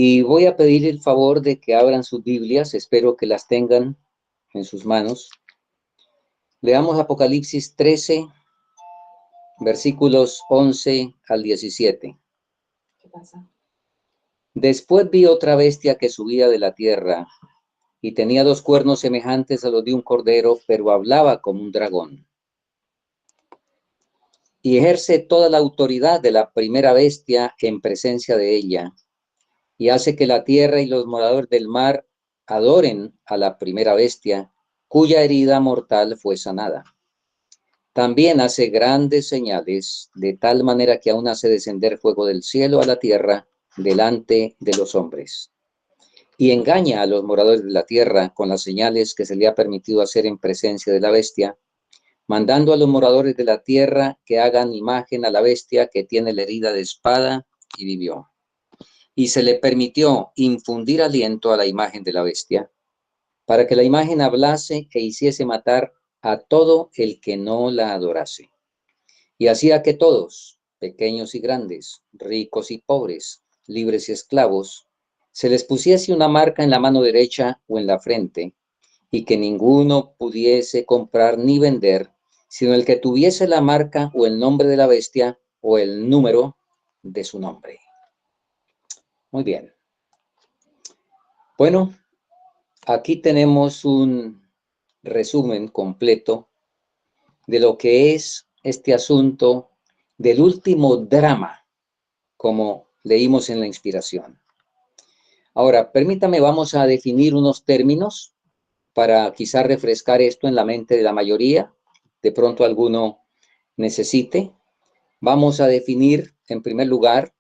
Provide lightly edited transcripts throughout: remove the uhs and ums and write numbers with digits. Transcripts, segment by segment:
Y voy a pedir el favor de que abran sus Biblias, espero que las tengan en sus manos. Leamos Apocalipsis 13, versículos 11 al 17. ¿Qué pasa? Después vi otra bestia que subía de la tierra, y tenía 2 cuernos semejantes a los de un cordero, pero hablaba como un dragón. Y ejerce toda la autoridad de la primera bestia en presencia de ella, y hace que la tierra y los moradores del mar adoren a la primera bestia, cuya herida mortal fue sanada. También hace grandes señales, de tal manera que aún hace descender fuego del cielo a la tierra delante de los hombres. Y engaña a los moradores de la tierra con las señales que se le ha permitido hacer en presencia de la bestia, mandando a los moradores de la tierra que hagan imagen a la bestia que tiene la herida de espada y vivió. Y se le permitió infundir aliento a la imagen de la bestia, para que la imagen hablase e hiciese matar a todo el que no la adorase. Y hacía que todos, pequeños y grandes, ricos y pobres, libres y esclavos, se les pusiese una marca en la mano derecha o en la frente, y que ninguno pudiese comprar ni vender, sino el que tuviese la marca o el nombre de la bestia o el número de su nombre. Muy bien. Bueno, aquí tenemos un resumen completo de lo que es este asunto del último drama, como leímos en la inspiración. Ahora, permítame, vamos a definir unos términos para quizás refrescar esto en la mente de la mayoría, de pronto alguno necesite. Vamos a definir, en primer lugar,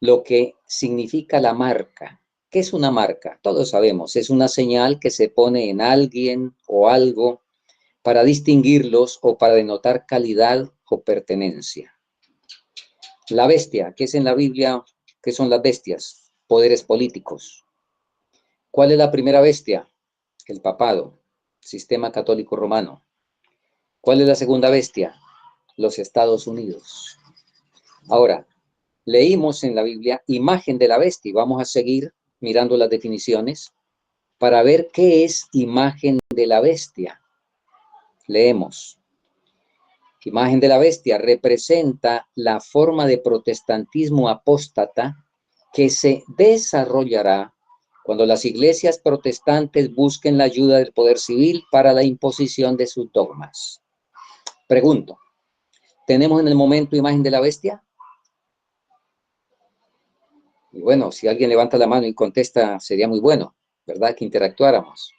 lo que significa la marca. ¿Qué es una marca? Todos sabemos, es una señal que se pone en alguien o algo para distinguirlos o para denotar calidad o pertenencia. La bestia, ¿qué es en la Biblia? ¿Qué son las bestias? Poderes políticos. ¿Cuál es la primera bestia? El papado, sistema católico romano. ¿Cuál es la segunda bestia? Los Estados Unidos. Ahora, leímos en la Biblia imagen de la bestia y vamos a seguir mirando las definiciones para ver qué es imagen de la bestia. Leemos. Imagen de la bestia representa la forma de protestantismo apóstata que se desarrollará cuando las iglesias protestantes busquen la ayuda del poder civil para la imposición de sus dogmas. Pregunto, ¿tenemos en el momento imagen de la bestia? Y bueno, si alguien levanta la mano y contesta, sería muy bueno, ¿verdad? Que interactuáramos.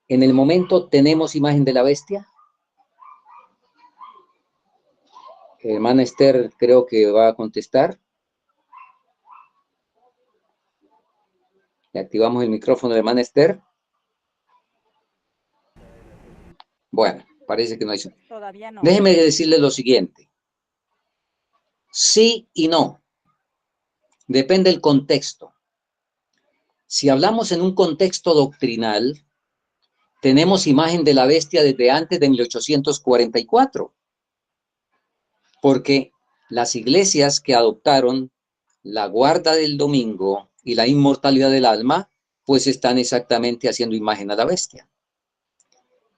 ¿En el momento tenemos imagen de la bestia? Hermana Esther creo que va a contestar. Le activamos el micrófono de hermana Esther. Bueno, parece que no hay. Todavía no. Déjeme decirle lo siguiente. Sí y no. Depende del contexto. Si hablamos en un contexto doctrinal, tenemos imagen de la bestia desde antes de 1844. Porque las iglesias que adoptaron la guarda del domingo y la inmortalidad del alma, pues están exactamente haciendo imagen a la bestia.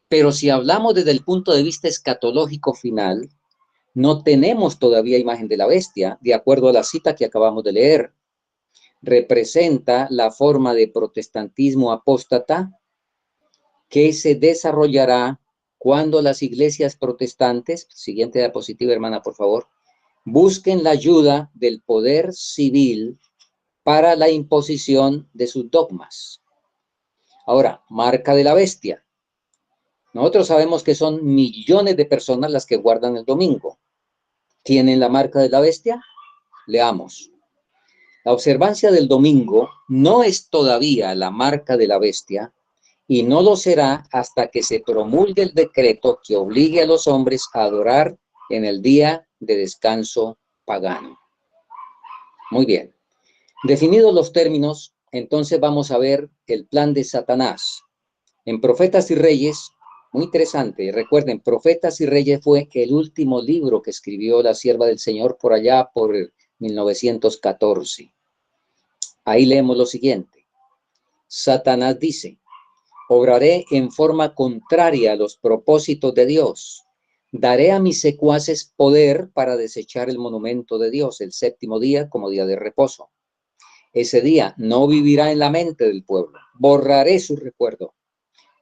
Pero si hablamos desde el punto de vista escatológico final, no tenemos todavía imagen de la bestia, de acuerdo a la cita que acabamos de leer. Representa la forma de protestantismo apóstata que se desarrollará cuando las iglesias protestantes, siguiente diapositiva, hermana, por favor, busquen la ayuda del poder civil para la imposición de sus dogmas. Ahora, marca de la bestia. Nosotros sabemos que son millones de personas las que guardan el domingo. ¿Tienen la marca de la bestia? Leamos. La observancia del domingo no es todavía la marca de la bestia y no lo será hasta que se promulgue el decreto que obligue a los hombres a adorar en el día de descanso pagano. Muy bien. Definidos los términos, entonces vamos a ver el plan de Satanás. En Profetas y Reyes, muy interesante, recuerden, Profetas y Reyes fue el último libro que escribió la sierva del Señor por allá por 1914. Ahí leemos lo siguiente. Satanás dice, obraré en forma contraria a los propósitos de Dios. Daré a mis secuaces poder para desechar el monumento de Dios el séptimo día como día de reposo. Ese día no vivirá en la mente del pueblo. Borraré su recuerdo.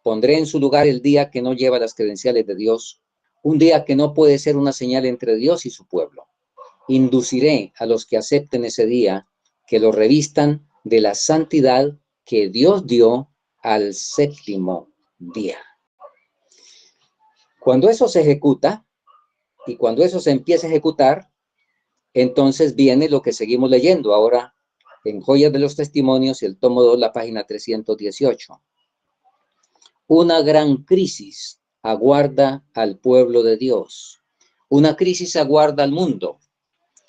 Pondré en su lugar el día que no lleva las credenciales de Dios, un día que no puede ser una señal entre Dios y su pueblo. Induciré a los que acepten ese día que lo revistan de la santidad que Dios dio al séptimo día. Cuando eso se ejecuta y cuando eso se empieza a ejecutar, entonces viene lo que seguimos leyendo ahora en Joyas de los Testimonios, el tomo 2, la página 318. Una gran crisis aguarda al pueblo de Dios. Una crisis aguarda al mundo.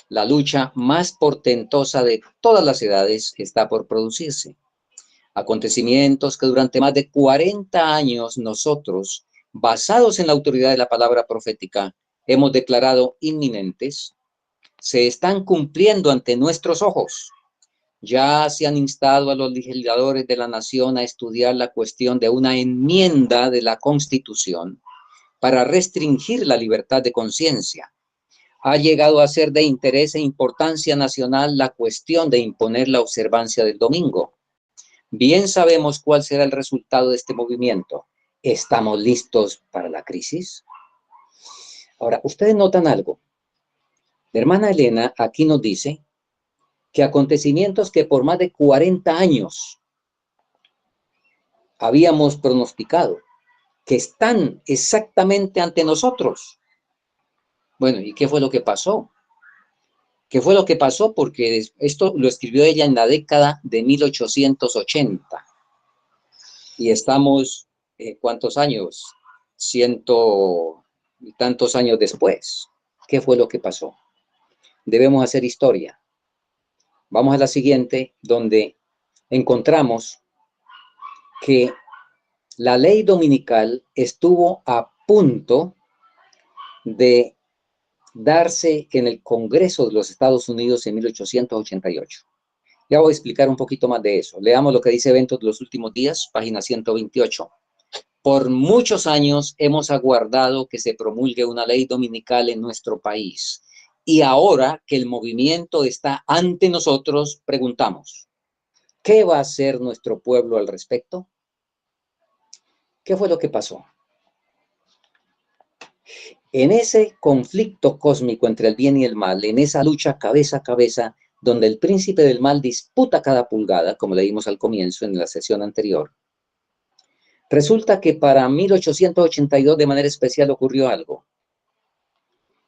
La lucha más portentosa de todas las edades está por producirse. Acontecimientos que durante más de 40 años nosotros, basados en la autoridad de la palabra profética, hemos declarado inminentes, se están cumpliendo ante nuestros ojos. Ya se han instado a los legisladores de la nación a estudiar la cuestión de una enmienda de la Constitución para restringir la libertad de conciencia. Ha llegado a ser de interés e importancia nacional la cuestión de imponer la observancia del domingo. Bien sabemos cuál será el resultado de este movimiento. ¿Estamos listos para la crisis? Ahora, ustedes notan algo. La hermana Elena aquí nos dice que acontecimientos que por más de 40 años habíamos pronosticado, que están exactamente ante nosotros. Bueno, ¿y qué fue lo que pasó? ¿Qué fue lo que pasó? Porque esto lo escribió ella en la década de 1880. Y estamos, ¿cuántos años? 100 y tantos años después. ¿Qué fue lo que pasó? Debemos hacer historia. Vamos a la siguiente, donde encontramos que la ley dominical estuvo a punto de darse en el Congreso de los Estados Unidos en 1888. Ya voy a explicar un poquito más de eso. Leamos lo que dice Eventos de los Últimos Días, página 128. Por muchos años hemos aguardado que se promulgue una ley dominical en nuestro país. Y ahora que el movimiento está ante nosotros, preguntamos, ¿qué va a hacer nuestro pueblo al respecto? ¿Qué fue lo que pasó? En ese conflicto cósmico entre el bien y el mal, en esa lucha cabeza a cabeza, donde el príncipe del mal disputa cada pulgada, como leímos al comienzo en la sesión anterior, resulta que para 1882 de manera especial ocurrió algo.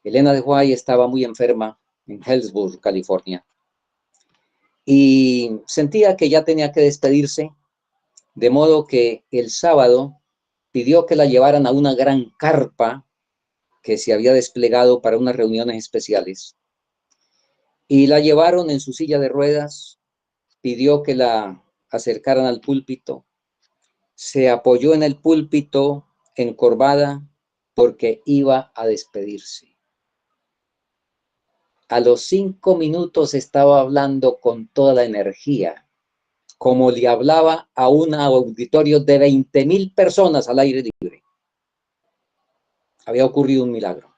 Elena de White estaba muy enferma en Hillsborough, California, y sentía que ya tenía que despedirse, de modo que el sábado pidió que la llevaran a una gran carpa que se había desplegado para unas reuniones especiales. Y la llevaron en su silla de ruedas, pidió que la acercaran al púlpito, se apoyó en el púlpito encorvada porque iba a despedirse. A los 5 minutos estaba hablando con toda la energía, como le hablaba a un auditorio de 20,000 personas al aire libre. Había ocurrido un milagro.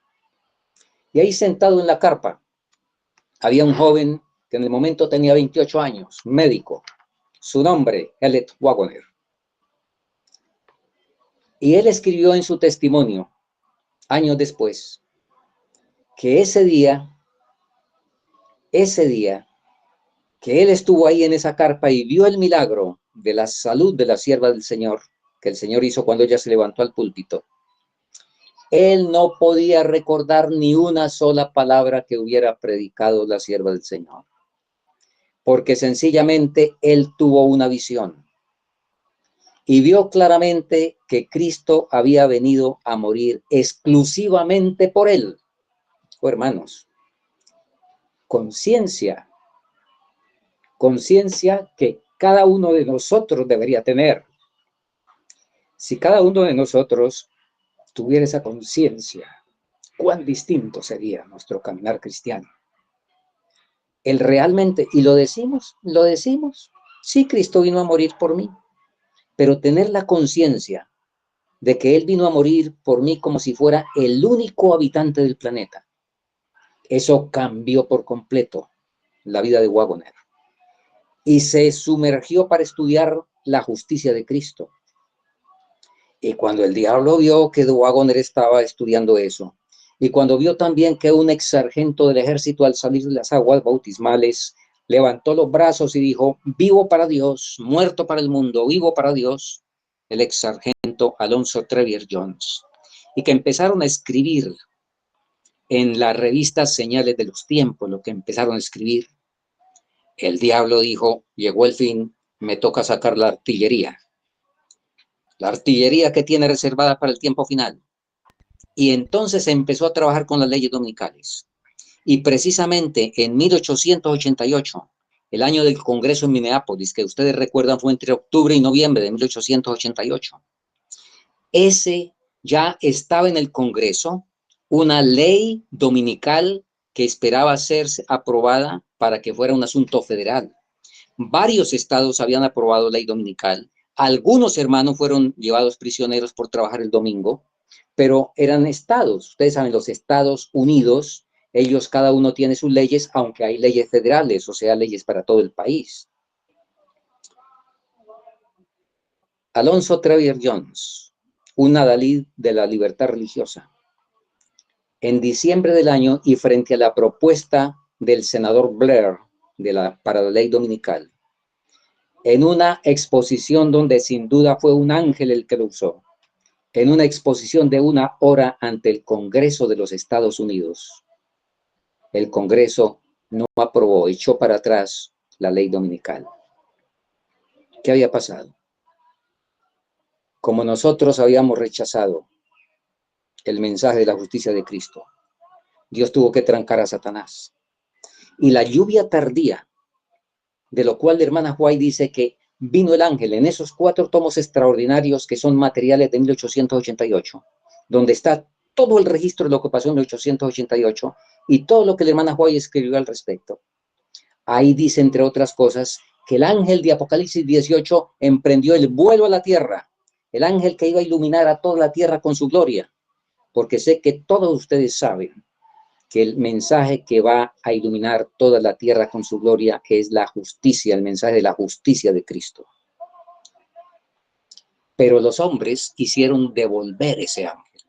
Y ahí sentado en la carpa, había un joven que en el momento tenía 28 años, médico. Su nombre, Elliot Wagoner. Y él escribió en su testimonio, años después, que ese día que él estuvo ahí en esa carpa y vio el milagro de la salud de la sierva del Señor, que el Señor hizo cuando ella se levantó al púlpito, él no podía recordar ni una sola palabra que hubiera predicado la sierva del Señor, porque sencillamente él tuvo una visión y vio claramente que Cristo había venido a morir exclusivamente por él. Oh, hermanos, conciencia que cada uno de nosotros debería tener. Si cada uno de nosotros tuviera esa conciencia, cuán distinto sería nuestro caminar cristiano. Él realmente, y lo decimos, sí, Cristo vino a morir por mí, pero tener la conciencia de que Él vino a morir por mí como si fuera el único habitante del planeta, eso cambió por completo la vida de Wagoner. Y se sumergió para estudiar la justicia de Cristo. Y cuando el diablo vio que Wagoner estaba estudiando eso, y cuando vio también que un ex sargento del ejército al salir de las aguas bautismales levantó los brazos y dijo, vivo para Dios, muerto para el mundo, vivo para Dios, el ex sargento Alonzo Trevier Jones, y que empezaron a escribir en las revistas Señales de los Tiempos, lo que empezaron a escribir, el diablo dijo, llegó el fin, me toca sacar la artillería que tiene reservada para el tiempo final. Y entonces empezó a trabajar con las leyes dominicales. Y precisamente en 1888, el año del Congreso en Minneapolis, que ustedes recuerdan fue entre octubre y noviembre de 1888, ese ya estaba en el Congreso una ley dominical que esperaba ser aprobada para que fuera un asunto federal. Varios estados habían aprobado ley dominical. Algunos hermanos fueron llevados prisioneros por trabajar el domingo, pero eran estados. Ustedes saben, los Estados Unidos, ellos cada uno tiene sus leyes, aunque hay leyes federales, o sea, leyes para todo el país. Alonzo Trevier Jones, un adalid de la libertad religiosa, en diciembre del año y frente a la propuesta del senador Blair para la ley dominical, en una exposición donde sin duda fue un ángel el que lo usó, en una exposición de 1 hora ante el Congreso de los Estados Unidos. El Congreso no aprobó, echó para atrás la ley dominical. ¿Qué había pasado? Como nosotros habíamos rechazado el mensaje de la justicia de Cristo, Dios tuvo que trancar a Satanás. Y la lluvia tardía, de lo cual la hermana White dice que vino el ángel en esos 4 tomos extraordinarios que son materiales de 1888, donde está todo el registro de lo que pasó en 1888 y todo lo que la hermana White escribió al respecto. Ahí dice, entre otras cosas, que el ángel de Apocalipsis 18 emprendió el vuelo a la tierra, el ángel que iba a iluminar a toda la tierra con su gloria, porque sé que todos ustedes saben que el mensaje que va a iluminar toda la tierra con su gloria es la justicia, el mensaje de la justicia de Cristo. Pero los hombres quisieron devolver ese ángel,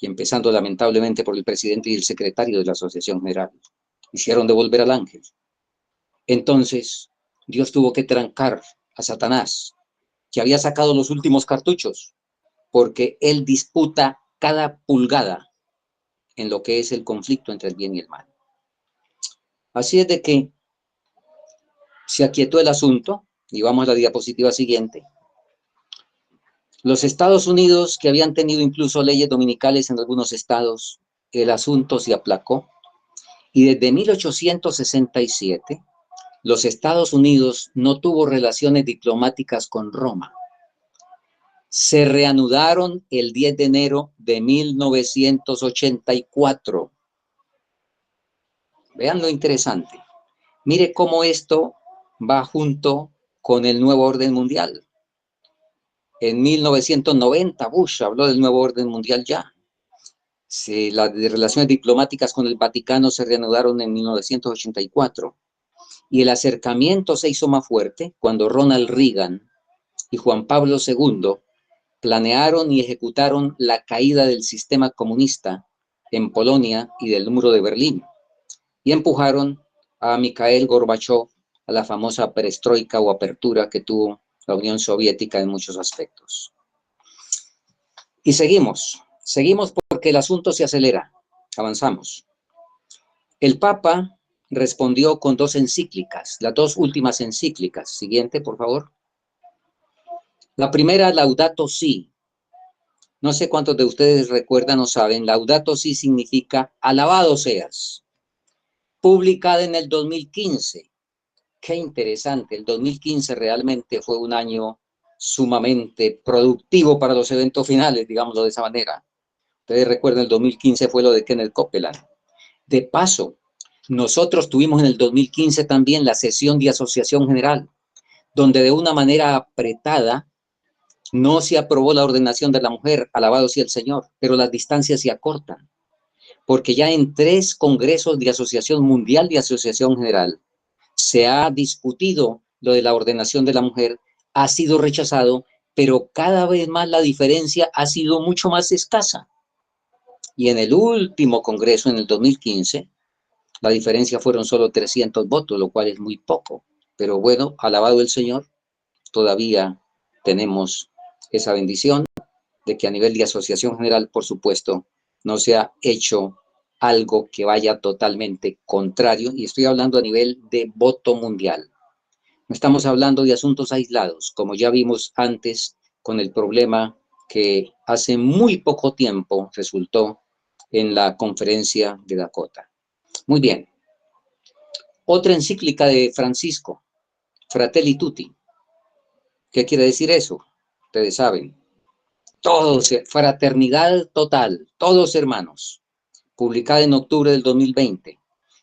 y empezando lamentablemente por el presidente y el secretario de la Asociación General, quisieron devolver al ángel. Entonces, Dios tuvo que trancar a Satanás, que había sacado los últimos cartuchos, porque él disputa cada pulgada en lo que es el conflicto entre el bien y el mal. Así es de que se aquietó el asunto, y vamos a la diapositiva siguiente. Los Estados Unidos, que habían tenido incluso leyes dominicales en algunos estados, el asunto se aplacó, y desde 1867, los Estados Unidos no tuvo relaciones diplomáticas con Roma. Se reanudaron el 10 de enero de 1984. Vean lo interesante. Mire cómo esto va junto con el nuevo orden mundial. En 1990, Bush habló del nuevo orden mundial ya. Las relaciones diplomáticas con el Vaticano se reanudaron en 1984. Y el acercamiento se hizo más fuerte cuando Ronald Reagan y Juan Pablo II planearon y ejecutaron la caída del sistema comunista en Polonia y del muro de Berlín, y empujaron a Mikhail Gorbachev a la famosa perestroika o apertura que tuvo la Unión Soviética en muchos aspectos. Y seguimos porque el asunto se acelera, avanzamos. El Papa respondió con 2 encíclicas, las 2 últimas encíclicas. Siguiente, por favor. La primera, Laudato Si. No sé cuántos de ustedes recuerdan o saben, Laudato Si significa alabado seas. Publicada en el 2015. Qué interesante, el 2015 realmente fue un año sumamente productivo para los eventos finales, digámoslo de esa manera. Ustedes recuerdan, el 2015 fue lo de Kenneth Copeland. De paso, Nosotros tuvimos en el 2015 también la sesión de Asociación General, donde de una manera apretada no se aprobó la ordenación de la mujer, alabado sea el Señor, pero las distancias se acortan, porque ya en 3 congresos de Asociación Mundial de Asociación General se ha discutido lo de la ordenación de la mujer, ha sido rechazado, pero cada vez más la diferencia ha sido mucho más escasa. Y en el último congreso, en el 2015, la diferencia fueron solo 300 votos, lo cual es muy poco. Pero bueno, alabado el Señor, todavía tenemos esa bendición de que a nivel de Asociación General, por supuesto, no se ha hecho algo que vaya totalmente contrario, y estoy hablando a nivel de voto mundial. No estamos hablando de asuntos aislados, como ya vimos antes con el problema que hace muy poco tiempo resultó en la conferencia de Dakota. Muy bien. Otra encíclica de Francisco, Fratelli Tutti. ¿Qué quiere decir eso? Ustedes saben. Todos, fraternidad total, todos hermanos. Publicada en octubre del 2020.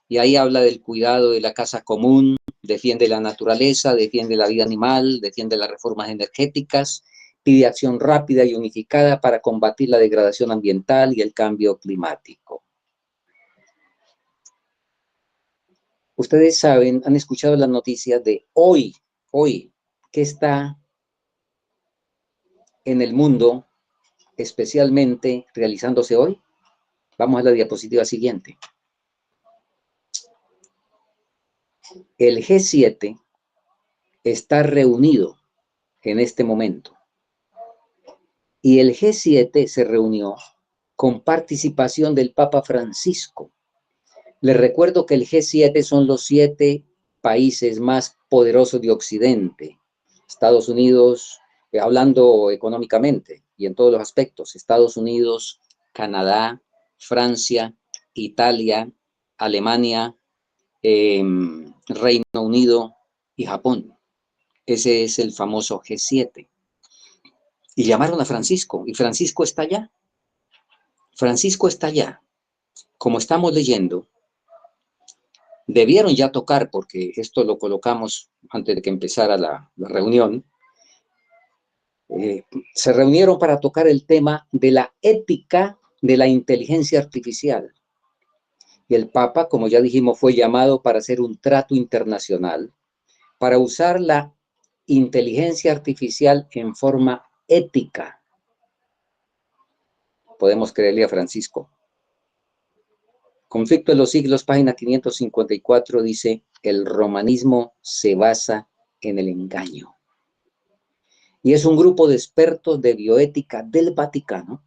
Y ahí habla del cuidado de la casa común, defiende la naturaleza, defiende la vida animal, defiende las reformas energéticas, pide acción rápida y unificada para combatir la degradación ambiental y el cambio climático. Ustedes saben, han escuchado las noticias de hoy, ¿qué está en el mundo especialmente realizándose hoy? Vamos a la diapositiva siguiente. El G7 está reunido en este momento. Y el G7 se reunió con participación del Papa Francisco. Les recuerdo que el G7 son los 7 países más poderosos de Occidente. Estados Unidos, hablando económicamente y en todos los aspectos, Estados Unidos, Canadá, Francia, Italia, Alemania, Reino Unido y Japón. Ese es el famoso G7. Y llamaron a Francisco, y Francisco está allá. Francisco está allá. Como estamos leyendo, debieron ya tocar, porque esto lo colocamos antes de que empezara la reunión, se reunieron para tocar el tema de la ética de la inteligencia artificial. Y el Papa, como ya dijimos, fue llamado para hacer un trato internacional, para usar la inteligencia artificial en forma ética. Podemos creerle a Francisco. Conflicto de los siglos, página 554, dice, el romanismo se basa en el engaño. Y es un grupo de expertos de bioética del Vaticano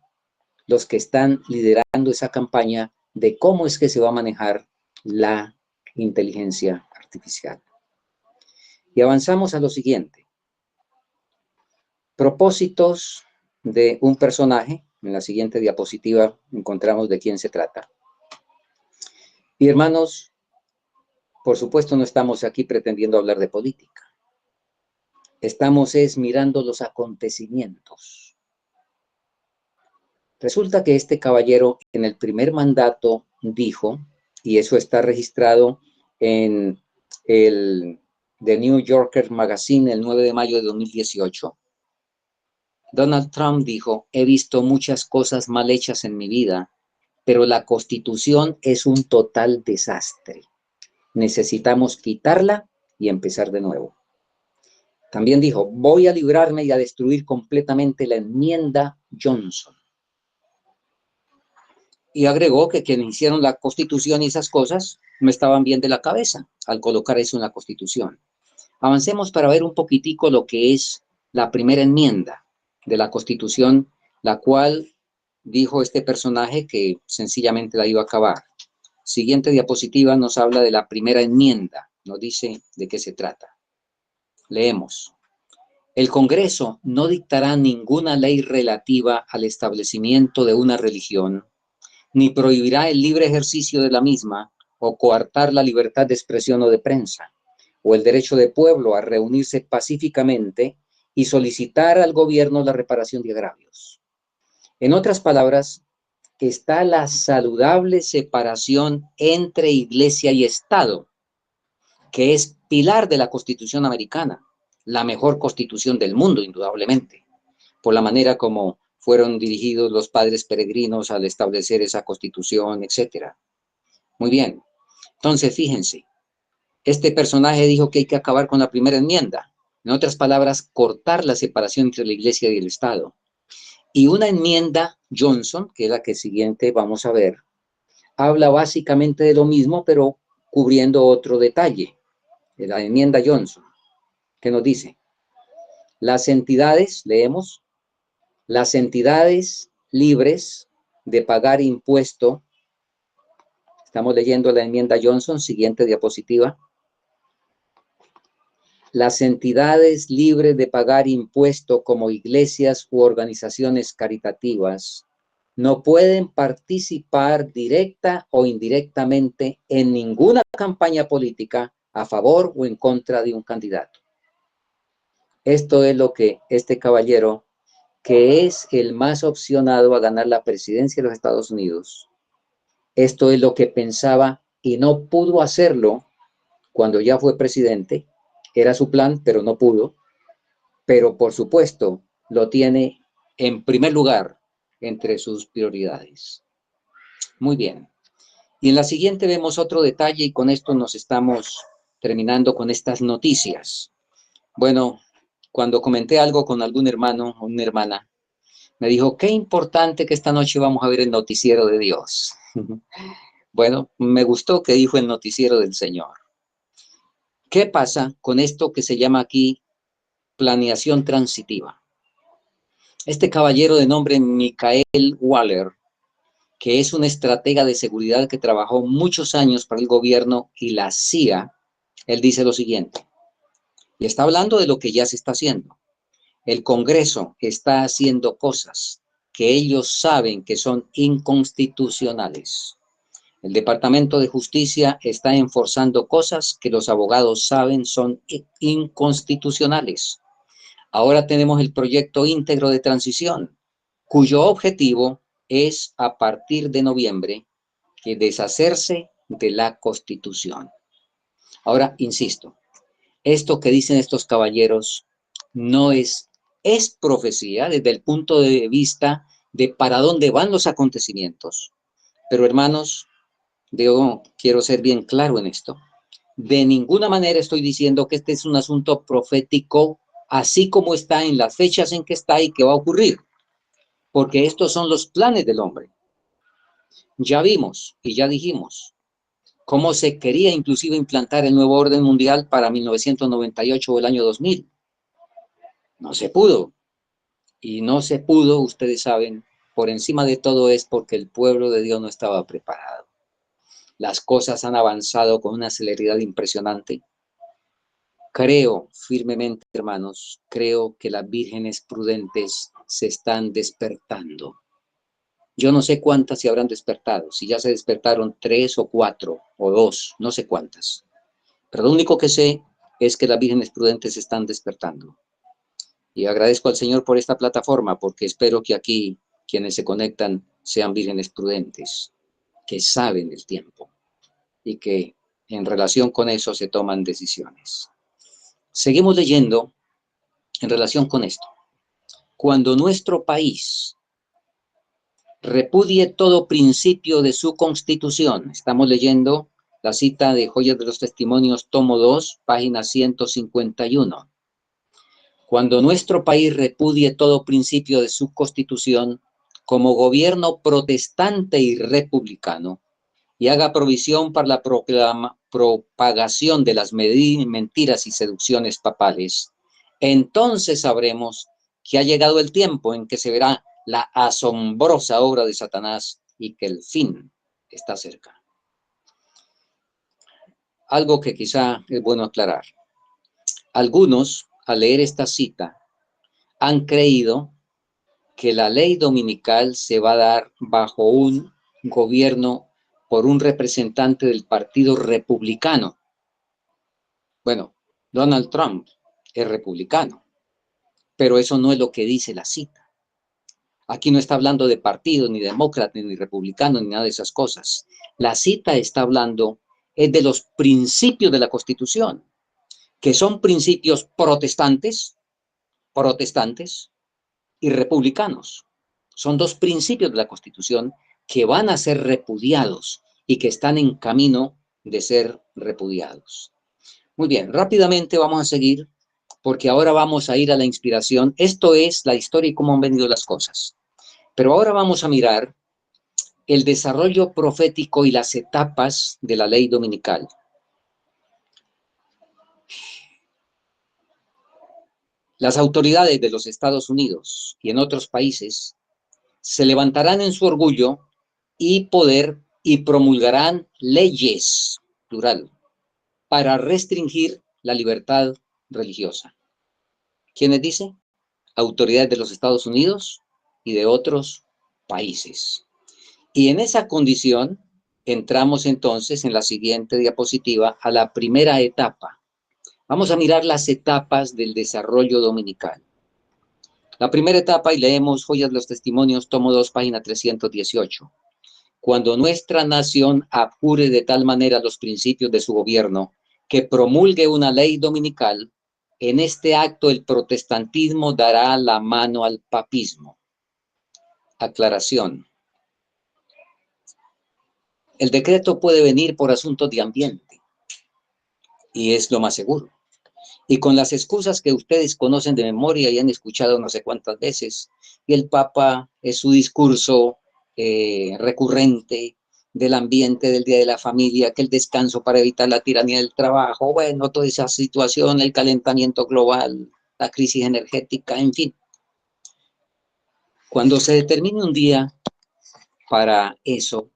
los que están liderando esa campaña de cómo es que se va a manejar la inteligencia artificial. Y avanzamos a lo siguiente. Propósitos de un personaje. En la siguiente diapositiva encontramos de quién se trata. Y hermanos, por supuesto no estamos aquí pretendiendo hablar de política. Estamos mirando los acontecimientos. Resulta que este caballero en el primer mandato dijo, y eso está registrado en el The New Yorker Magazine el 9 de mayo de 2018, Donald Trump dijo, he visto muchas cosas mal hechas en mi vida, pero la Constitución es un total desastre. Necesitamos quitarla y empezar de nuevo. También dijo, voy a librarme y a destruir completamente la enmienda Johnson. Y agregó que quienes hicieron la Constitución y esas cosas no estaban bien de la cabeza al colocar eso en la Constitución. Avancemos para ver un poquitico lo que es la primera enmienda de la Constitución, la cual dijo este personaje que sencillamente la iba a acabar. Siguiente diapositiva nos habla de la primera enmienda, nos dice de qué se trata. Leemos. El Congreso no dictará ninguna ley relativa al establecimiento de una religión, ni prohibirá el libre ejercicio de la misma o coartar la libertad de expresión o de prensa, o el derecho de pueblo a reunirse pacíficamente y solicitar al gobierno la reparación de agravios. En otras palabras, está la saludable separación entre iglesia y Estado, que es pilar de la Constitución americana, la mejor constitución del mundo, indudablemente, por la manera como fueron dirigidos los padres peregrinos al establecer esa constitución, etcétera. Muy bien. Entonces, fíjense, este personaje dijo que hay que acabar con la primera enmienda. En otras palabras, cortar la separación entre la iglesia y el Estado. Y una enmienda, Johnson, que es la que siguiente vamos a ver, habla básicamente de lo mismo, pero cubriendo otro detalle. La enmienda Johnson, que nos dice, las entidades, leemos, las entidades libres de pagar impuesto, estamos leyendo la enmienda Johnson, siguiente diapositiva, las entidades libres de pagar impuesto como iglesias u organizaciones caritativas no pueden participar directa o indirectamente en ninguna campaña política a favor o en contra de un candidato. Esto es lo que este caballero, que es el más opcionado a ganar la presidencia de los Estados Unidos, esto es lo que pensaba y no pudo hacerlo cuando ya fue presidente. Era su plan, pero no pudo. Pero por supuesto lo tiene en primer lugar entre sus prioridades. Muy bien. Y en la siguiente vemos otro detalle y con esto nos estamos terminando con estas noticias. Bueno, cuando comenté algo con algún hermano o una hermana, me dijo, qué importante que esta noche vamos a ver el noticiero de Dios. Bueno, me gustó que dijo el noticiero del Señor. ¿Qué pasa con esto que se llama aquí planeación transitiva? Este caballero de nombre Michael Waller, que es un estratega de seguridad que trabajó muchos años para el gobierno y la CIA, él dice lo siguiente, y está hablando de lo que ya se está haciendo. El Congreso está haciendo cosas que ellos saben que son inconstitucionales. El Departamento de Justicia está enforzando cosas que los abogados saben son inconstitucionales. Ahora tenemos el proyecto íntegro de transición, cuyo objetivo es, a partir de noviembre, que deshacerse de la Constitución. Ahora, insisto, esto que dicen estos caballeros no es profecía desde el punto de vista de para dónde van los acontecimientos. Pero hermanos, yo quiero ser bien claro en esto. De ninguna manera estoy diciendo que este es un asunto profético, así como está en las fechas en que está y que va a ocurrir, porque estos son los planes del hombre. Ya vimos y ya dijimos cómo se quería inclusive implantar el nuevo orden mundial para 1998 o el año 2000. No se pudo. Y no se pudo, ustedes saben, por encima de todo es porque el pueblo de Dios no estaba preparado. Las cosas han avanzado con una celeridad impresionante. Creo firmemente, hermanos, creo que las vírgenes prudentes se están despertando. Yo no sé cuántas se habrán despertado, si ya se despertaron 3 o 4 o 2, no sé cuántas. Pero lo único que sé es que las vírgenes prudentes se están despertando. Y agradezco al Señor por esta plataforma, porque espero que aquí quienes se conectan sean vírgenes prudentes, que saben el tiempo y que en relación con eso se toman decisiones. Seguimos leyendo en relación con esto. Cuando nuestro país repudie todo principio de su constitución, estamos leyendo la cita de Joyas de los Testimonios, tomo 2, página 151. Cuando nuestro país repudie todo principio de su constitución como gobierno protestante y republicano y haga provisión para la propagación de las mentiras y seducciones papales, entonces sabremos que ha llegado el tiempo en que se verá la asombrosa obra de Satanás y que el fin está cerca. Algo que quizá es bueno aclarar. Algunos, al leer esta cita, han creído que la ley dominical se va a dar bajo un gobierno por un representante del Partido Republicano. Bueno, Donald Trump es republicano, pero eso no es lo que dice la cita. Aquí no está hablando de partido, ni demócrata, ni republicano, ni nada de esas cosas. La cita está hablando es de los principios de la Constitución, que son principios protestantes y republicanos. Son dos principios de la Constitución que van a ser repudiados y que están en camino de ser repudiados. Muy bien, rápidamente vamos a seguir porque ahora vamos a ir a la inspiración. Esto es la historia y cómo han venido las cosas. Pero ahora vamos a mirar el desarrollo profético y las etapas de la ley dominical. Las autoridades de los Estados Unidos y en otros países se levantarán en su orgullo y poder y promulgarán leyes, plural, para restringir la libertad religiosa. ¿Quiénes dicen? Autoridades de los Estados Unidos y de otros países. Y en esa condición entramos entonces en la siguiente diapositiva a la primera etapa. Vamos a mirar las etapas del desarrollo dominical. La primera etapa, y leemos Joyas de los Testimonios, tomo 2, página 318. Cuando nuestra nación apure de tal manera los principios de su gobierno que promulgue una ley dominical, en este acto el protestantismo dará la mano al papismo. Aclaración. El decreto puede venir por asuntos de ambiente, y es lo más seguro. Y con las excusas que ustedes conocen de memoria y han escuchado no sé cuántas veces, y el Papa es su discurso recurrente del ambiente, del Día de la Familia, que el descanso para evitar la tiranía del trabajo, bueno, toda esa situación, el calentamiento global, la crisis energética, en fin. Cuando se determine un día para eso,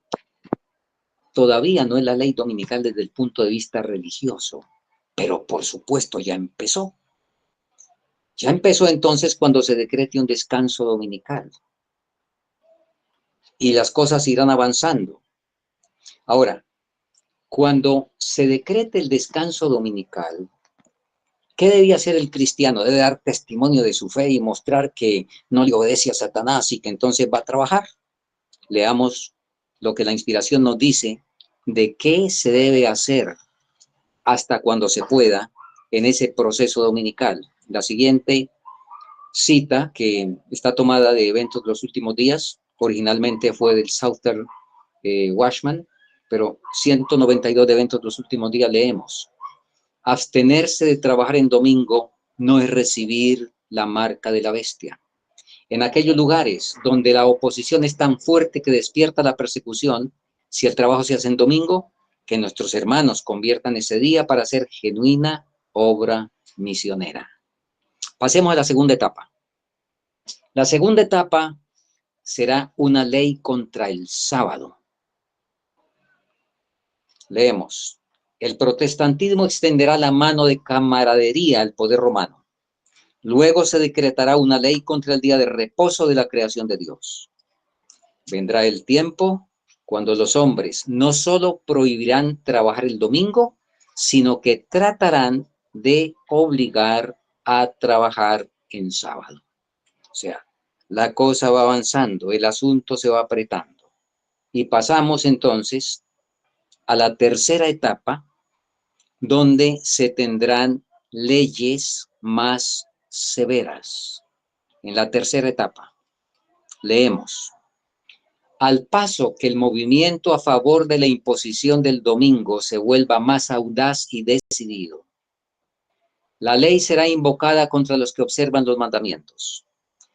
todavía no es la ley dominical desde el punto de vista religioso, pero por supuesto ya empezó. Ya empezó entonces cuando se decrete un descanso dominical. Y las cosas irán avanzando. Ahora, cuando se decrete el descanso dominical, ¿qué debía hacer el cristiano? Debe dar testimonio de su fe y mostrar que no le obedece a Satanás y que entonces va a trabajar. Leamos lo que la inspiración nos dice de qué se debe hacer hasta cuando se pueda en ese proceso dominical. La siguiente cita, que está tomada de eventos de los últimos días, originalmente fue del Southern Watchman, pero 192 de eventos de los últimos días leemos: abstenerse de trabajar en domingo no es recibir la marca de la bestia. En aquellos lugares donde la oposición es tan fuerte que despierta la persecución, si el trabajo se hace en domingo, que nuestros hermanos conviertan ese día para hacer genuina obra misionera. Pasemos a la segunda etapa. La segunda etapa será una ley contra el sábado. Leemos: el protestantismo extenderá la mano de camaradería al poder romano. Luego se decretará una ley contra el día de reposo de la creación de Dios. Vendrá el tiempo cuando los hombres no solo prohibirán trabajar el domingo, sino que tratarán de obligar a trabajar en sábado. O sea, la cosa va avanzando, el asunto se va apretando. Y pasamos entonces a la tercera etapa, donde se tendrán leyes más severas. En la tercera etapa, leemos: al paso que el movimiento a favor de la imposición del domingo se vuelva más audaz y decidido, la ley será invocada contra los que observan los mandamientos.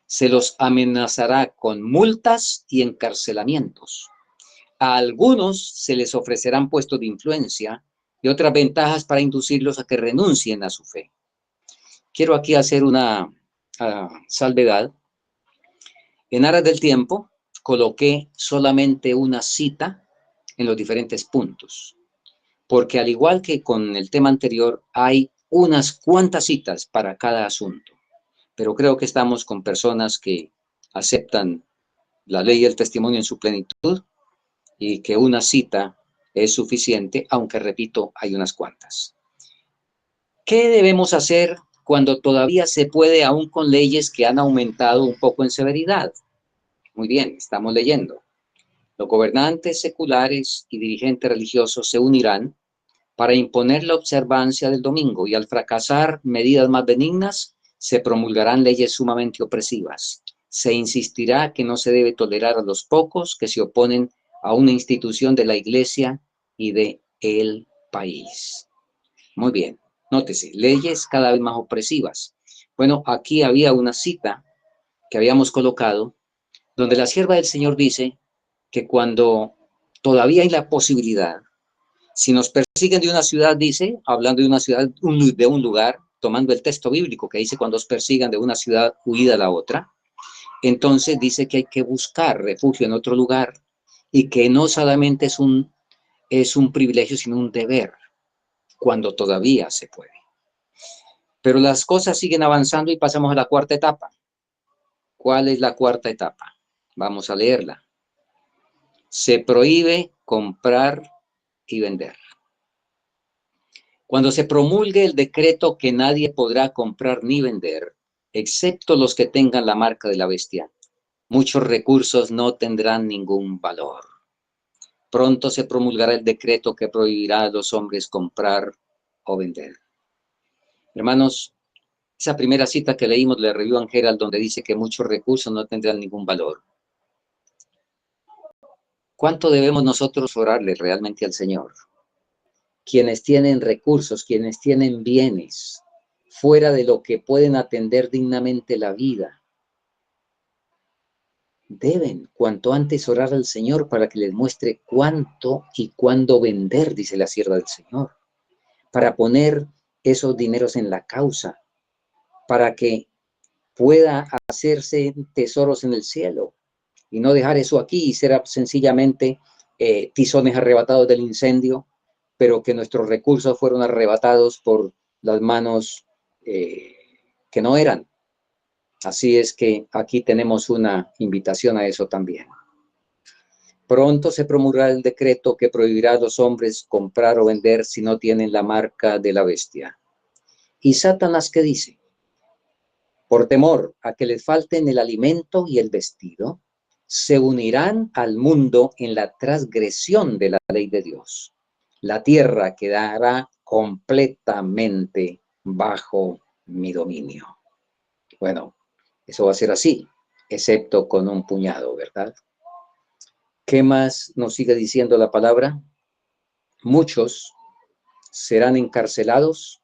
Se los amenazará con multas y encarcelamientos. A algunos se les ofrecerán puestos de influencia y otras ventajas para inducirlos a que renuncien a su fe. Quiero aquí hacer una salvedad. En aras del tiempo, coloqué solamente una cita en los diferentes puntos, porque al igual que con el tema anterior, hay unas cuantas citas para cada asunto, pero creo que estamos con personas que aceptan la ley y el testimonio en su plenitud y que una cita es suficiente, aunque repito, hay unas cuantas. ¿Qué debemos hacer cuando todavía se puede, aún con leyes que han aumentado un poco en severidad? Muy bien, estamos leyendo. Los gobernantes seculares y dirigentes religiosos se unirán para imponer la observancia del domingo y al fracasar medidas más benignas, se promulgarán leyes sumamente opresivas. Se insistirá que no se debe tolerar a los pocos que se oponen a una institución de la Iglesia y de el país. Muy bien, nótese, leyes cada vez más opresivas. Bueno, aquí había una cita que habíamos colocado donde la sierva del Señor dice que cuando todavía hay la posibilidad, si nos persiguen de una ciudad, dice, hablando de una ciudad, de un lugar, tomando el texto bíblico que dice cuando os persigan de una ciudad, huida a la otra, entonces dice que hay que buscar refugio en otro lugar y que no solamente es un privilegio, sino un deber, cuando todavía se puede. Pero las cosas siguen avanzando y pasamos a la cuarta etapa. ¿Cuál es la cuarta etapa? Vamos a leerla. Se prohíbe comprar y vender. Cuando se promulgue el decreto que nadie podrá comprar ni vender, excepto los que tengan la marca de la bestia, muchos recursos no tendrán ningún valor. Pronto se promulgará el decreto que prohibirá a los hombres comprar o vender. Hermanos, esa primera cita que leímos de Review and Herald, donde dice que muchos recursos no tendrán ningún valor. ¿Cuánto debemos nosotros orarle realmente al Señor? Quienes tienen recursos, quienes tienen bienes, fuera de lo que pueden atender dignamente la vida, deben cuanto antes orar al Señor para que les muestre cuánto y cuándo vender, dice la sierva del Señor, para poner esos dineros en la causa, para que pueda hacerse tesoros en el cielo y no dejar eso aquí y ser sencillamente tizones arrebatados del incendio, pero que nuestros recursos fueron arrebatados por las manos que no eran. Así es que aquí tenemos una invitación a eso también. Pronto se promulgará el decreto que prohibirá a los hombres comprar o vender si no tienen la marca de la bestia. ¿Y Satanás qué dice? Por temor a que les falten el alimento y el vestido, se unirán al mundo en la transgresión de la ley de Dios. La tierra quedará completamente bajo mi dominio. Bueno, eso va a ser así, excepto con un puñado, ¿verdad? ¿Qué más nos sigue diciendo la palabra? Muchos serán encarcelados,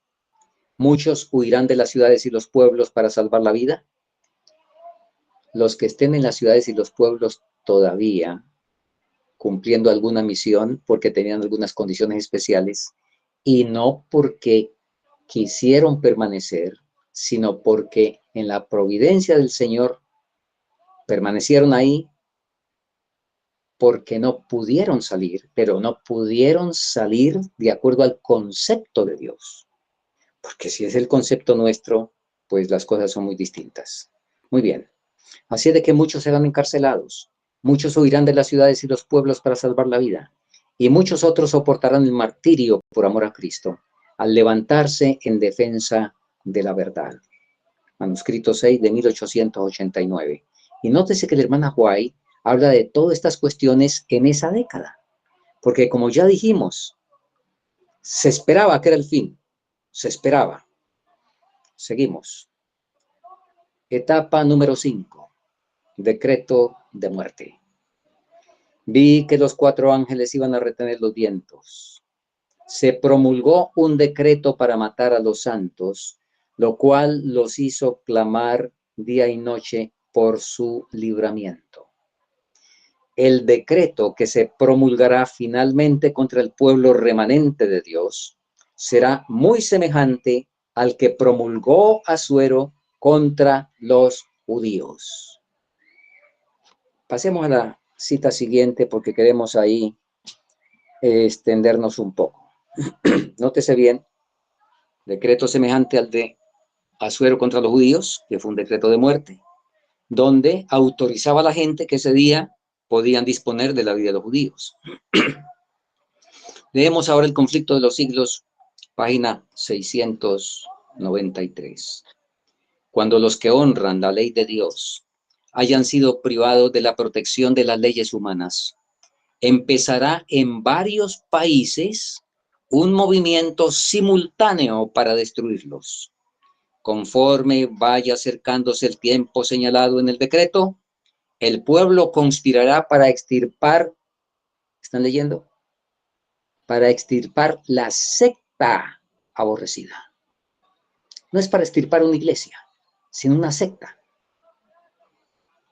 muchos huirán de las ciudades y los pueblos para salvar la vida. Los que estén en las ciudades y los pueblos todavía cumpliendo alguna misión porque tenían algunas condiciones especiales y no porque quisieron permanecer, sino porque en la providencia del Señor permanecieron ahí porque no pudieron salir, pero no pudieron salir de acuerdo al concepto de Dios. Porque si es el concepto nuestro, pues las cosas son muy distintas. Muy bien. Así es de que muchos serán encarcelados, muchos huirán de las ciudades y los pueblos para salvar la vida, y muchos otros soportarán el martirio por amor a Cristo, al levantarse en defensa de la verdad. Manuscrito 6 de 1889. Y nótese que la hermana White habla de todas estas cuestiones en esa década, porque como ya dijimos, se esperaba que era el fin, se esperaba. Seguimos. Etapa número 5. Decreto de muerte. Vi que los 4 ángeles iban a retener los vientos. Se promulgó un decreto para matar a los santos, lo cual los hizo clamar día y noche por su libramiento. El decreto que se promulgará finalmente contra el pueblo remanente de Dios será muy semejante al que promulgó Asuero contra los judíos. Pasemos a la cita siguiente porque queremos ahí extendernos un poco. Nótese bien, decreto semejante al de Asuero contra los judíos, que fue un decreto de muerte, donde autorizaba a la gente que ese día podían disponer de la vida de los judíos. Leemos ahora el conflicto de los siglos, página 693. Cuando los que honran la ley de Dios hayan sido privados de la protección de las leyes humanas. Empezará en varios países un movimiento simultáneo para destruirlos. Conforme vaya acercándose el tiempo señalado en el decreto, el pueblo conspirará para extirpar, ¿están leyendo? Para extirpar la secta aborrecida. No es para extirpar una iglesia, sino una secta.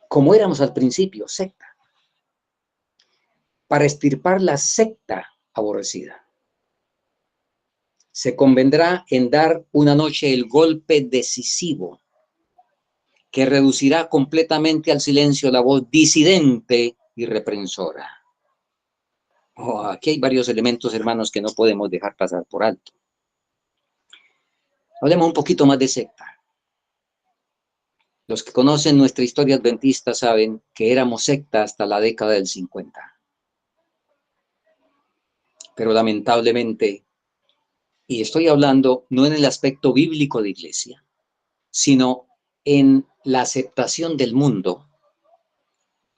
Como éramos al principio, secta. Para extirpar la secta aborrecida. Se convendrá en dar una noche el golpe decisivo que reducirá completamente al silencio la voz disidente y reprensora. Oh, aquí hay varios elementos, hermanos, que no podemos dejar pasar por alto. Hablemos un poquito más de secta. Los que conocen nuestra historia adventista saben que éramos secta hasta la década del 50. Pero lamentablemente, y estoy hablando no en el aspecto bíblico de iglesia, sino en la aceptación del mundo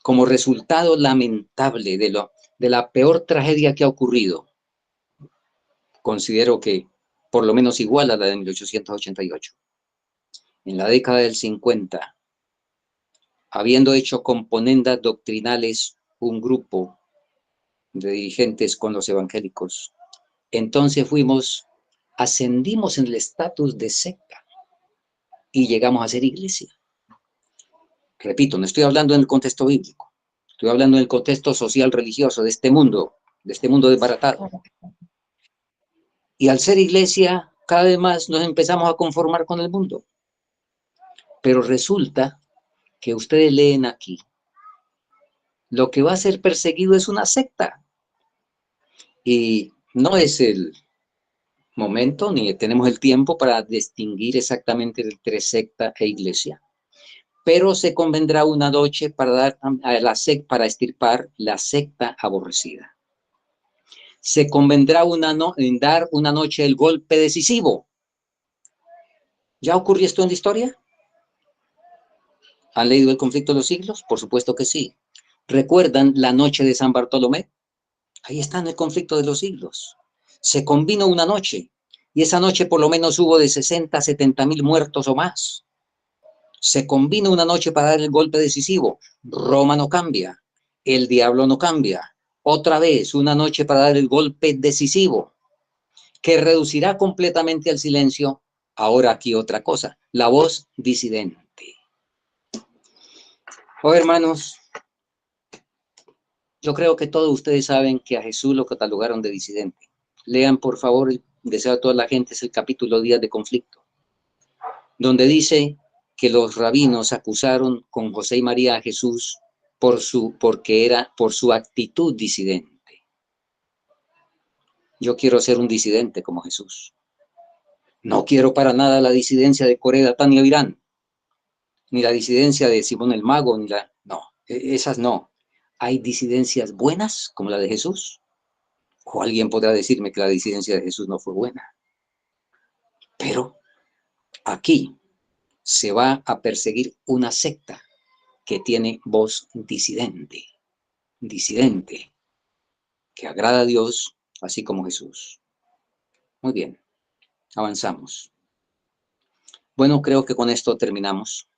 como resultado lamentable de la peor tragedia que ha ocurrido. Considero que por lo menos igual a la de 1888. En la década del 50, habiendo hecho componendas doctrinales un grupo de dirigentes con los evangélicos, entonces ascendimos en el estatus de secta y llegamos a ser iglesia. Repito, no estoy hablando en el contexto bíblico, estoy hablando en el contexto social religioso de este mundo desbaratado. Y al ser iglesia, cada vez más nos empezamos a conformar con el mundo. Pero resulta que ustedes leen aquí, lo que va a ser perseguido es una secta. Y no es el momento, ni tenemos el tiempo para distinguir exactamente entre secta e iglesia. Pero se convendrá una noche para para extirpar la secta aborrecida. Se convendrá en dar una noche el golpe decisivo. ¿Ya ocurrió esto en la historia? ¿Han leído El conflicto de los siglos? Por supuesto que sí. ¿Recuerdan la noche de San Bartolomé? Ahí está en el conflicto de los siglos. Se convino una noche, y esa noche por lo menos hubo de 60 a 70 mil muertos o más. Se convino una noche para dar el golpe decisivo. Roma no cambia, el diablo no cambia. Otra vez, una noche para dar el golpe decisivo, que reducirá completamente al silencio. Ahora aquí otra cosa, la voz disidente. Oh, hermanos, yo creo que todos ustedes saben que a Jesús lo catalogaron de disidente. Lean, por favor, el deseo de toda la gente, es el capítulo Días de Conflicto, donde dice que los rabinos acusaron con José y María a Jesús por su actitud disidente. Yo quiero ser un disidente como Jesús. No quiero para nada la disidencia de Coré, Datán y Abirán, ni la disidencia de Simón el Mago, no, esas no. Hay disidencias buenas como la de Jesús. O alguien podrá decirme que la disidencia de Jesús no fue buena. Pero aquí se va a perseguir una secta que tiene voz disidente, que agrada a Dios, así como Jesús. Muy bien, avanzamos. Bueno, creo que con esto terminamos.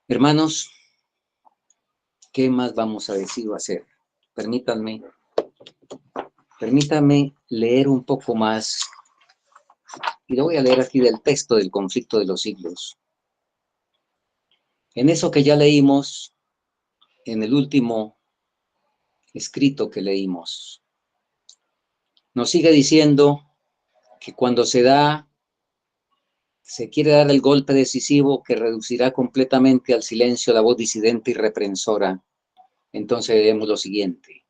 Hermanos, ¿qué más vamos a decir o hacer? Permítanme leer un poco más, y lo voy a leer aquí del texto del conflicto de los siglos. En eso que ya leímos, en el último escrito que leímos, nos sigue diciendo que cuando se quiere dar el golpe decisivo que reducirá completamente al silencio la voz disidente y reprensora, entonces vemos lo siguiente.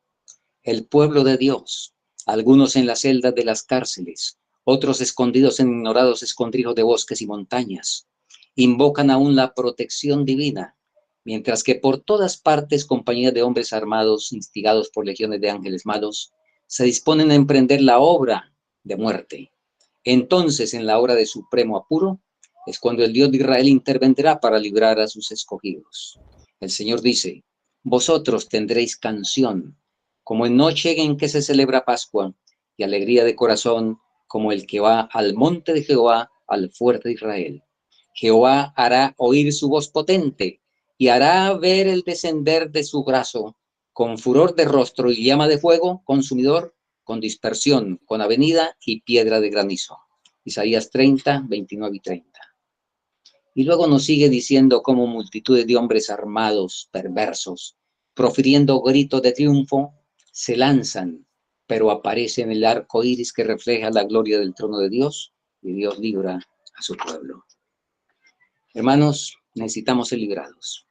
El pueblo de Dios, algunos en las celdas de las cárceles, otros escondidos en ignorados escondrijos de bosques y montañas, invocan aún la protección divina, mientras que por todas partes compañías de hombres armados, instigados por legiones de ángeles malos, se disponen a emprender la obra de muerte. Entonces, en la hora de supremo apuro, es cuando el Dios de Israel intervendrá para librar a sus escogidos. El Señor dice, vosotros tendréis canción, como en noche en que se celebra Pascua, y alegría de corazón, como el que va al monte de Jehová, al fuerte de Israel. Jehová hará oír su voz potente, y hará ver el descender de su brazo, con furor de rostro y llama de fuego, consumidor, con dispersión, con avenida y piedra de granizo. Isaías 30, 29 y 30. Y luego nos sigue diciendo cómo multitudes de hombres armados, perversos, profiriendo gritos de triunfo, se lanzan, pero aparece en el arco iris que refleja la gloria del trono de Dios, y Dios libra a su pueblo. Hermanos, necesitamos ser librados.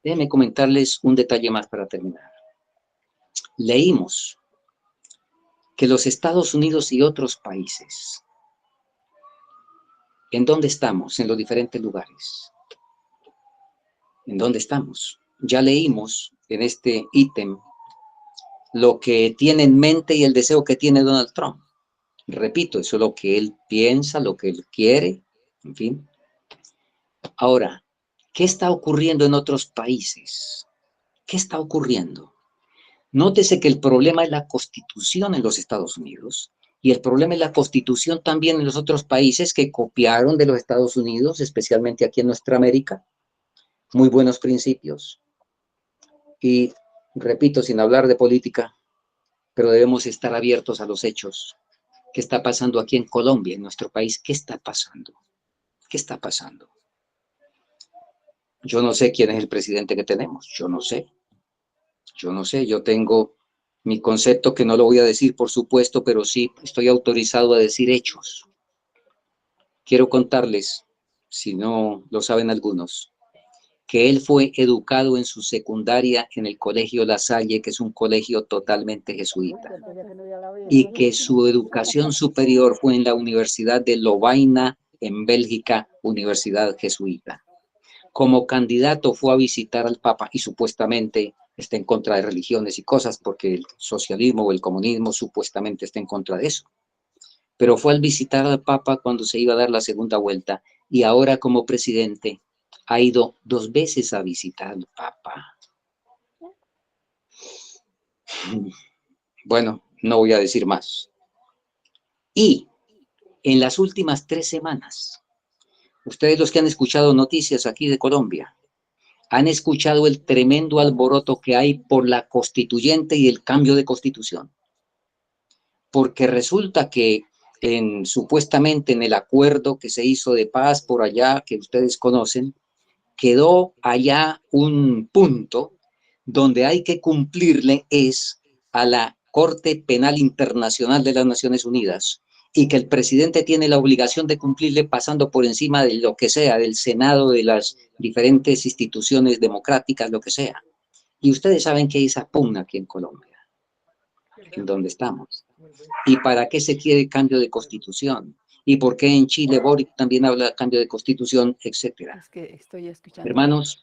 Déjenme comentarles un detalle más para terminar. Leímos que los Estados Unidos y otros países, ¿en dónde estamos? En los diferentes lugares. ¿En dónde estamos? Ya leímos en este ítem lo que tiene en mente y el deseo que tiene Donald Trump. Repito, eso es lo que él piensa, lo que él quiere, en fin. Ahora, ¿qué está ocurriendo en otros países? ¿Qué está ocurriendo? Nótese que el problema es la Constitución en los Estados Unidos y el problema es la Constitución también en los otros países que copiaron de los Estados Unidos, especialmente aquí en nuestra América, muy buenos principios. Y repito, sin hablar de política, pero debemos estar abiertos a los hechos. ¿Qué está pasando aquí en Colombia, en nuestro país? ¿Qué está pasando? ¿Qué está pasando? Yo no sé quién es el presidente que tenemos, yo no sé, yo tengo mi concepto que no lo voy a decir, por supuesto, pero sí estoy autorizado a decir hechos. Quiero contarles, si no lo saben algunos, que él fue educado en su secundaria en el Colegio La Salle, que es un colegio totalmente jesuita, y que su educación superior fue en la Universidad de Lovaina, en Bélgica, Universidad Jesuita. Como candidato fue a visitar al Papa y supuestamente está en contra de religiones y cosas, porque el socialismo o el comunismo supuestamente está en contra de eso. Pero fue al visitar al Papa cuando se iba a dar la segunda vuelta y ahora como presidente ha ido 2 veces a visitar al Papa. Bueno, no voy a decir más. Y en las últimas 3 semanas, ustedes los que han escuchado noticias aquí de Colombia, han escuchado el tremendo alboroto que hay por la constituyente y el cambio de constitución. Porque resulta que supuestamente en el acuerdo que se hizo de paz por allá, que ustedes conocen, quedó allá un punto donde hay que cumplirle es a la Corte Penal Internacional de las Naciones Unidas y que el presidente tiene la obligación de cumplirle pasando por encima de lo que sea, del Senado, de las diferentes instituciones democráticas, lo que sea. Y ustedes saben que hay esa pugna aquí en Colombia, en donde estamos. ¿Y para qué se quiere cambio de constitución? ¿Y por qué en Chile Boric también habla de cambio de constitución, etcétera? Es que estoy escuchando. Hermanos,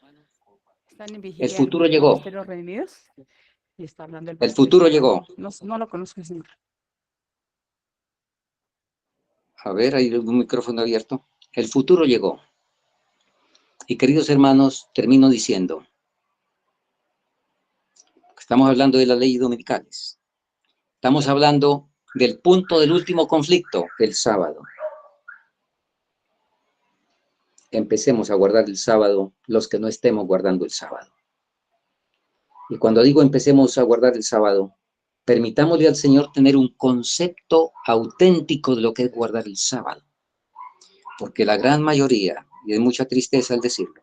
Están en el vigilia futuro en llegó. Ministerios Reunidos y está hablando el El pastor futuro Esteban. llegó. No, no lo conozco, señor. A ver, hay un micrófono abierto. El futuro llegó. Y queridos hermanos, termino diciendo, estamos hablando de las leyes dominicales. Estamos hablando del punto del último conflicto, el sábado. Empecemos a guardar el sábado los que no estemos guardando el sábado. Y cuando digo empecemos a guardar el sábado, permitámosle al Señor tener un concepto auténtico de lo que es guardar el sábado. Porque la gran mayoría, y es mucha tristeza al decirlo,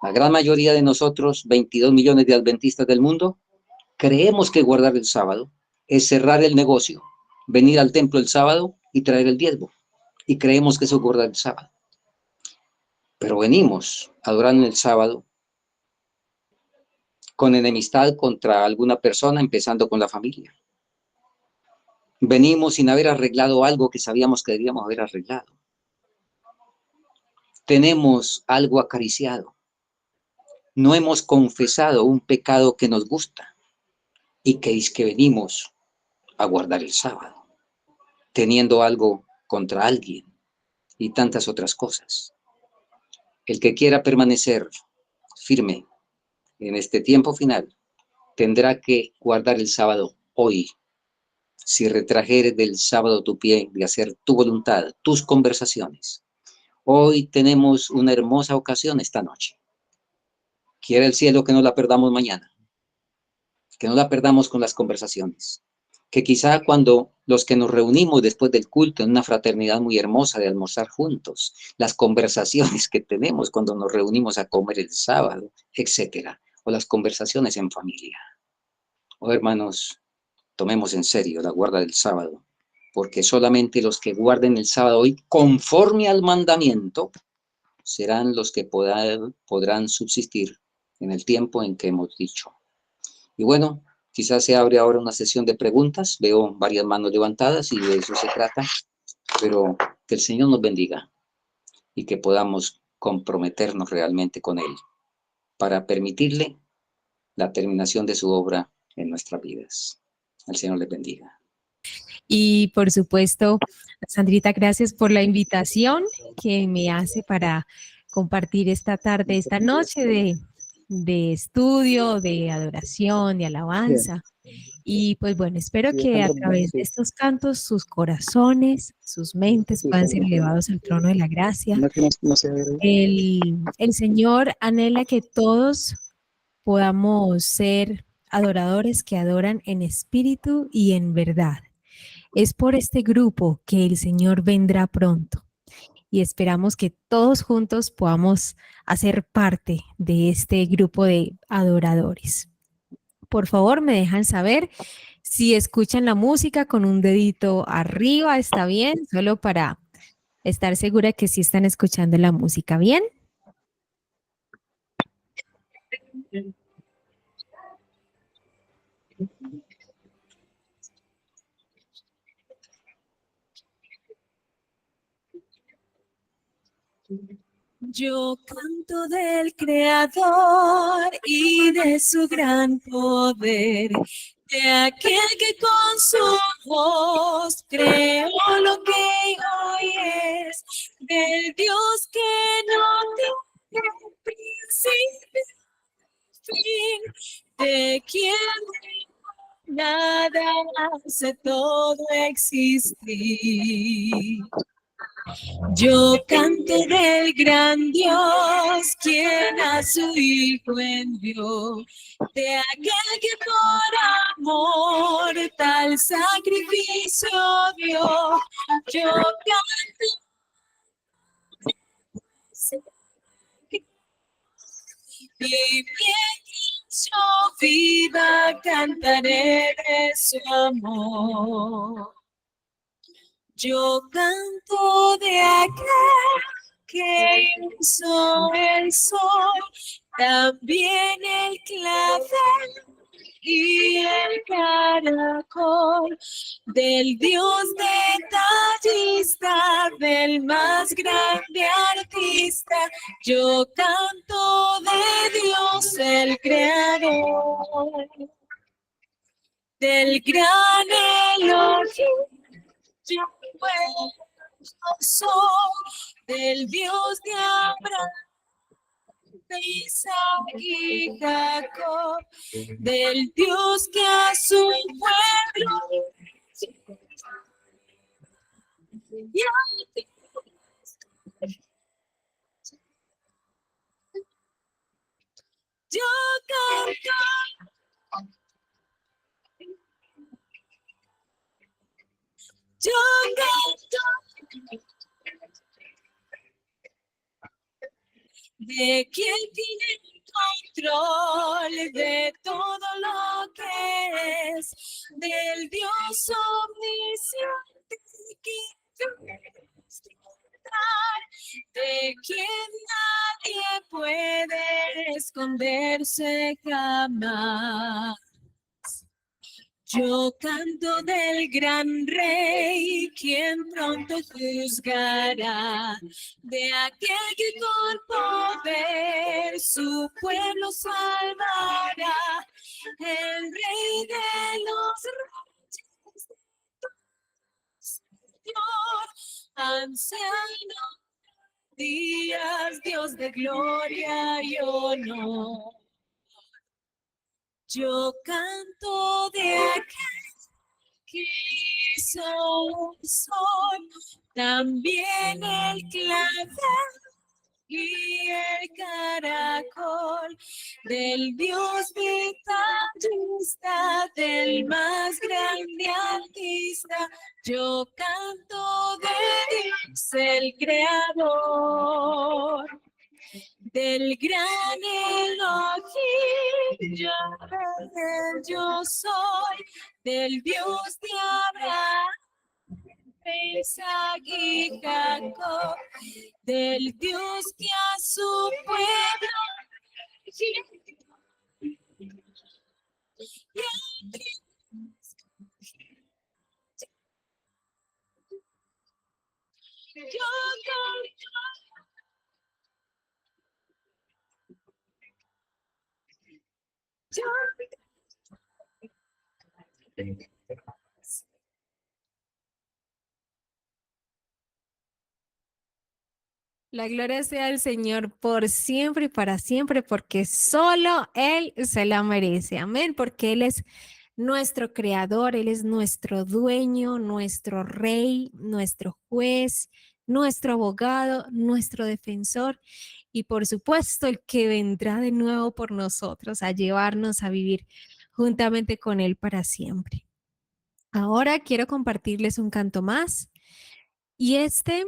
la gran mayoría de nosotros, 22 millones de adventistas del mundo, creemos que guardar el sábado es cerrar el negocio, venir al templo el sábado y traer el diezmo. Y creemos que eso es guardar el sábado. Pero venimos adorando el sábado con enemistad contra alguna persona, empezando con la familia. Venimos sin haber arreglado algo que sabíamos que debíamos haber arreglado. Tenemos algo acariciado. No hemos confesado un pecado que nos gusta y que es que venimos a guardar el sábado, teniendo algo contra alguien. y tantas otras cosas. El que quiera permanecer firme en este tiempo final tendrá que guardar el sábado hoy. Si retrajeres del sábado tu pie de hacer tu voluntad, tus conversaciones. Hoy tenemos una hermosa ocasión esta noche. Quiera el cielo que no la perdamos mañana, que no la perdamos con las conversaciones. Que quizá cuando los que nos reunimos después del culto en una fraternidad muy hermosa de almorzar juntos, las conversaciones que tenemos cuando nos reunimos a comer el sábado, etcétera, o las conversaciones en familia. Oh, hermanos, tomemos en serio la guarda del sábado, porque solamente los que guarden el sábado hoy conforme al mandamiento serán los que podrán subsistir en el tiempo en que hemos dicho. Y bueno, quizás se abre ahora una sesión de preguntas. Veo varias manos levantadas y de eso se trata. Pero que el Señor nos bendiga y que podamos comprometernos realmente con Él para permitirle la terminación de su obra en nuestras vidas. El Señor les bendiga. Y por supuesto, Sandrita, gracias por la invitación que me hace para compartir esta tarde, esta noche de estudio, de adoración, de alabanza. Y pues bueno, espero que a través de estos cantos sus corazones, sus mentes puedan ser elevados al trono de la gracia. El Señor anhela que todos podamos ser adoradores que adoran en espíritu y en verdad. Es por este grupo que el Señor vendrá pronto y esperamos que todos juntos podamos hacer parte de este grupo de adoradores. Por favor, me dejan saber si escuchan la música con un dedito arriba, está bien, solo para estar segura que sí están escuchando la música, ¿bien? Yo canto del Creador y de su gran poder, de aquel que con su voz creó lo que hoy es, del Dios que no tiene principio ni fin, de quien nada hace todo existir. Yo canto del gran Dios, quien a su Hijo envió, de aquel que por amor tal sacrificio dio. Yo canto y mientras yo viva cantaré de su amor. Yo canto de aquel que hizo el sol, también el clavel y el caracol, del Dios detallista, del más grande artista. Yo canto de Dios el creador, del gran Elohim. Yo soy del Dios de Abraham, de Isaac y Jacob, del Dios que a su pueblo y a ti. Yo canto. Yo canto de quien tiene control de todo lo que es, del Dios omnisciente que de quien nadie puede esconderse jamás. Yo canto del gran rey, quien pronto juzgará, de aquel que con poder su pueblo salvará, el rey de los reyes, Señor, anciano, días, Dios de gloria y honor. Yo canto de aquel que hizo un sol, también el clavel y el caracol, del Dios vitalista, del más grande artista. Yo canto de Dios el creador, del gran Elohim, yo soy, del Dios de Abraham, Isaac y Jacob, del Dios que a su pueblo yo La gloria sea al Señor por siempre y para siempre, porque solo Él se la merece. Amén, porque Él es nuestro creador, Él es nuestro dueño, nuestro rey, nuestro juez, nuestro abogado, nuestro defensor y por supuesto el que vendrá de nuevo por nosotros a llevarnos a vivir juntamente con Él para siempre. Ahora quiero compartirles un canto más y este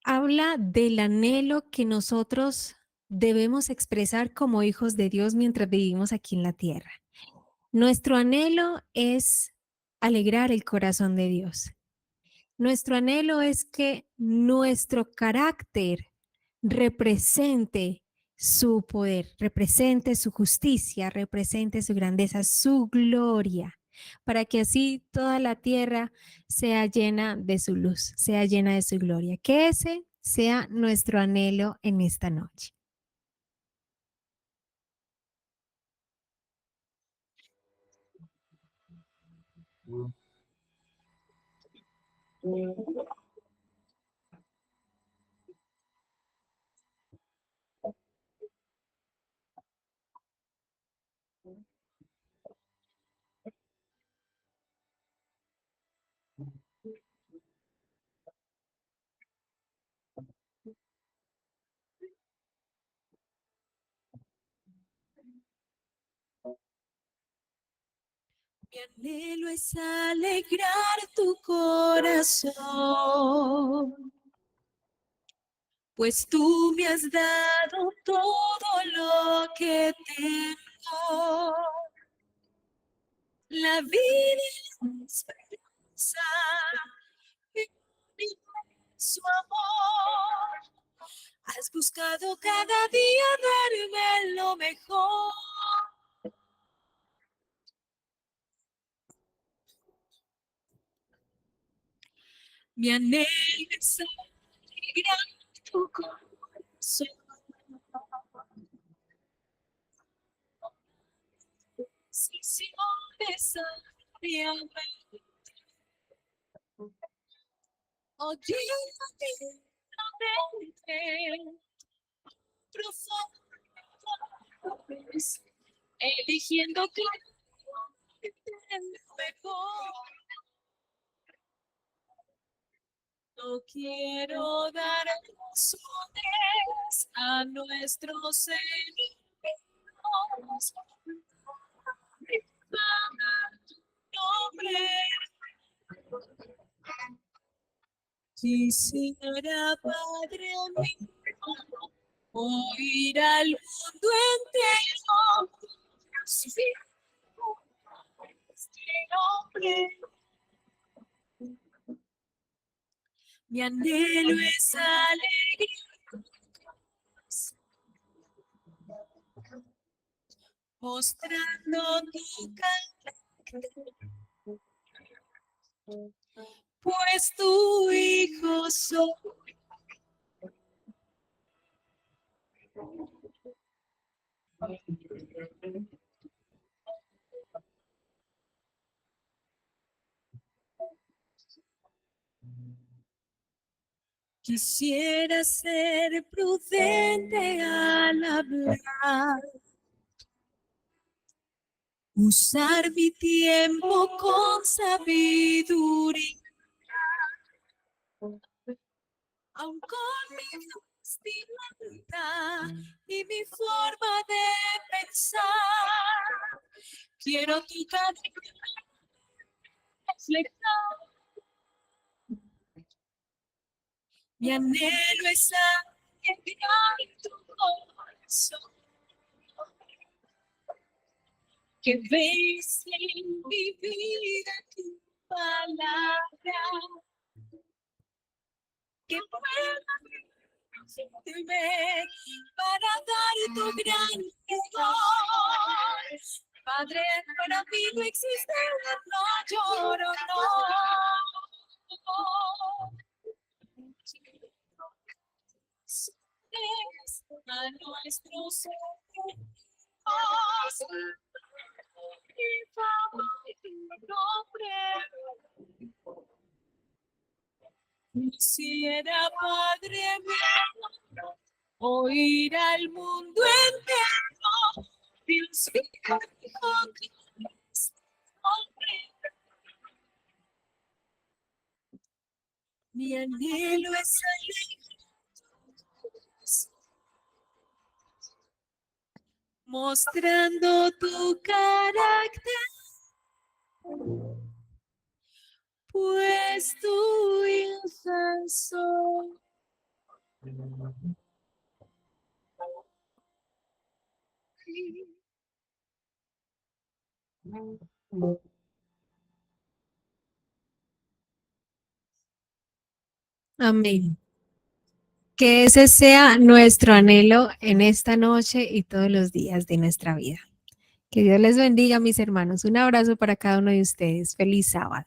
habla del anhelo que nosotros debemos expresar como hijos de Dios mientras vivimos aquí en la tierra. Nuestro anhelo es alegrar el corazón de Dios. Nuestro anhelo es que nuestro carácter represente su poder, represente su justicia, represente su grandeza, su gloria, para que así toda la tierra sea llena de su luz, sea llena de su gloria. Que ese sea nuestro anhelo en esta noche. Mi anhelo es alegrar tu corazón, pues tú me has dado todo lo que tengo, la vida y la esperanza, y su amor. Has buscado cada día darme lo mejor. Mi anhelo es alegrar tu corazón. Si no desafiame, oh llévame profundo, eligiendo que lo mejor. No quiero dar razones a nuestros enemigos. Nombre. Quisiera, Padre mío, oír al mundo entero. Este nombre. Mi anhelo es alegría, mostrando tu carácter, pues tu hijo soy. Quisiera ser prudente al hablar, usar mi tiempo con sabiduría, aun con mi vestimenta y mi forma de pensar. Quiero tu reflexión. Mi anhelo es entrar en tu corazón, que ves en mi vida tu palabra, que pueda sentirme para dar tu gran amor. Padre, para mí no existe no lloro, no. A nuestros ojos, y vamos tu nombre. Quisiera, Padre mío, oír al mundo entero, Dios mío, que es hombre. Mi anhelo es mostrando tu carácter, pues tu hija soy. Amén. Que ese sea nuestro anhelo en esta noche y todos los días de nuestra vida. Que Dios les bendiga, mis hermanos. Un abrazo para cada uno de ustedes. Feliz sábado.